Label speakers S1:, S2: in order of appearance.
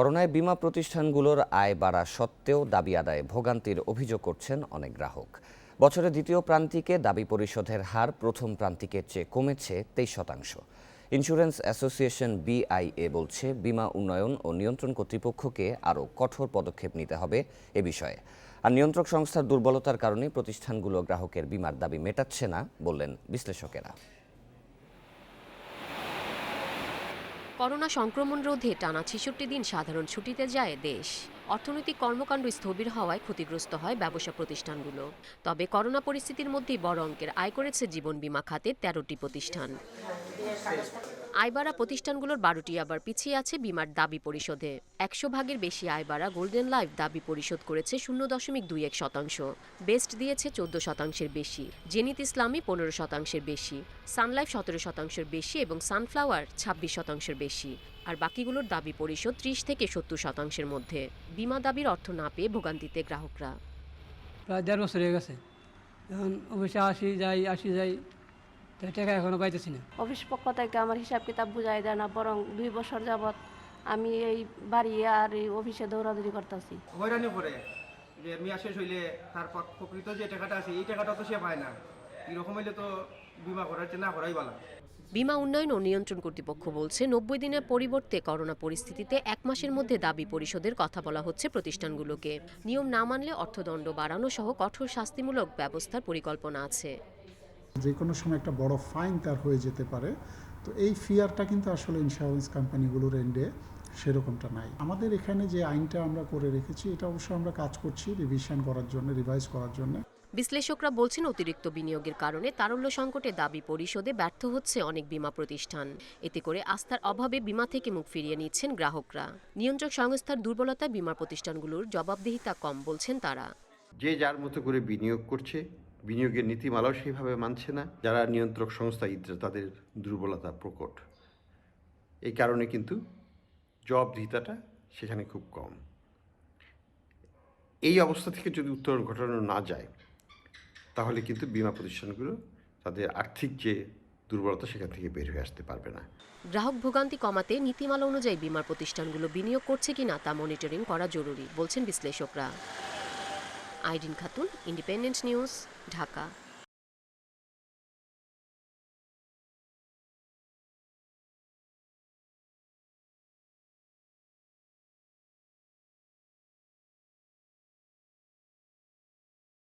S1: করোনায় বীমা প্রতিষ্ঠানগুলোর আয় বাড়া সত্ত্বেও দাবি আদায়ে ভোগান্তির অভিযোগ করছেন অনেক গ্রাহক। বছরের দ্বিতীয় প্রান্তিকে দাবি পরিশোধের হার প্রথম প্রান্তিকের চেয়ে কমেছে 23%। ইন্স্যুরেন্স অ্যাসোসিয়েশন বিআইএ বলছে, বীমা উন্নয়ন ও নিয়ন্ত্রণ কর্তৃপক্ষকে আরও কঠোর পদক্ষেপ নিতে হবে এ বিষয়ে। আর নিয়ন্ত্রক সংস্থার দুর্বলতার কারণে প্রতিষ্ঠানগুলো গ্রাহকের বীমার দাবি মেটাচ্ছে না বললেন বিশ্লেষকেরা।
S2: করোনা সংক্রমণ রোধে টানা ৬৬ দিন সাধারণ ছুটিতে যায় দেশ। অর্থনৈতিক কর্মকাণ্ড স্থবির হওয়ায় ক্ষতিগ্রস্ত হয় ব্যবসা প্রতিষ্ঠানগুলো। তবে করোনা পরিস্থিতির মধ্যেই বড় অঙ্কের আয় করেছে জীবন বীমা খাতের ১৩টি প্রতিষ্ঠান। আয়বাড়া প্রতিষ্ঠানগুলোর ১২টি আবার পিছিয়ে আছে বীমার দাবি পরিশোধে। ১০০ ভাগের বেশি আয়বাড়া গোল্ডেন লাইফ দাবি পরিশোধ করেছে ০.21%, বেস্ট দিয়েছে ১৪%-এর বেশি, জেনিত ইসলামী ১৫%-এর বেশি, সানলাইফ ১৭%-এর বেশি এবং সানফ্লাওয়ার ২৬%-এর বেশি। আর বাকিগুলোর দাবি পরিশোধ ৩০ থেকে ৭০%-এর মধ্যে। বীমা দাবির অর্থ না পেয়ে ভোগান্তিতে গ্রাহকরা।
S3: প্রায় ১.৫ বছর হয়ে গেছে, এখন অফিসে আসি যাই, টাকা এখনো পাইতেছি না।
S4: অফিস পক্ষ থেকে আমার হিসাব কিতাব বুঝাই দেয় না, বরং ২ বছর যাবৎ আমি এই বাড়ি আর এই অফিসে দৌড়াদৌড়ি করতেছি।
S5: হয়রানি করে যে মেয়া শেষ হইলে তার প্রকৃত যে টাকাটা আছে এই টাকাটা তো সে পায় না। এরকম হইলে তো বিমা করার চেয়ে না করাই ভালো।
S2: বীমা উন্নয়ন ও নিয়ন্ত্রণ কর্তৃপক্ষ বলছে, ৯০ দিনের পরিবর্তে করোনা পরিস্থিতিতে ১ মাসের মধ্যে দাবি পরিশোধের কথা বলা হচ্ছে প্রতিষ্ঠানগুলোকে। নিয়ম না মানলে অর্থদণ্ড বাড়ানো সহ কঠোর শাস্তিমূলক ব্যবস্থার পরিকল্পনা আছে।
S6: যে কোনো সময় একটা বড় ফাইন তার হয়ে যেতে পারে। তো এই ফিয়ারটা কিন্তু আসলে ইন্স্যুরেন্স কোম্পানিগুলোর এন্ডে সেরকমটা নাই। আমাদের এখানে যে আইনটা আমরা করে রেখেছি, এটা অবশ্যই আমরা কাজ করছি রিভিশন করার জন্য, রিভাইজ করার জন্য।
S2: বিশ্লেষকরা বলছেন, অতিরিক্ত বিনিয়োগের কারণে তারল্য সংকটে দাবি পরিশোধে ব্যর্থ হচ্ছে অনেক বীমা প্রতিষ্ঠান। এতে করে আস্থার অভাবে বীমা থেকে মুখ ফিরিয়ে নিচ্ছেন গ্রাহকরা। নিয়ন্ত্রক সংস্থার দুর্বলতায় বীমা প্রতিষ্ঠানগুলোর জবাবদিহিতা কম বলছেন তারা।
S7: যে যার মতো করে বিনিয়োগ করছে, বিনিয়োগের নীতিমালাও সেইভাবে মানছে না। যারা নিয়ন্ত্রক সংস্থা তাদের দুর্বলতা প্রকট। এই কারণে কিন্তু জবাবদিহিতাটা সেখানে খুব কম। এই অবস্থা থেকে যদি উত্তরণ ঘটানো না যায়, তাহলে কিন্তু বীমা প্রতিষ্ঠানগুলো তাদের আর্থিক যে দুর্বলতা সেখান থেকে বের হয়ে আসতে পারবে না।
S2: গ্রাহক ভোগান্তি কমাতে নীতিমালা অনুযায়ী বীমার প্রতিষ্ঠানগুলো বিনিয়োগ করছে কিনা তা মনিটরিং করা জরুরি বলছেন বিশ্লেষকরা। Irin Khatun, Independent News, Dhaka.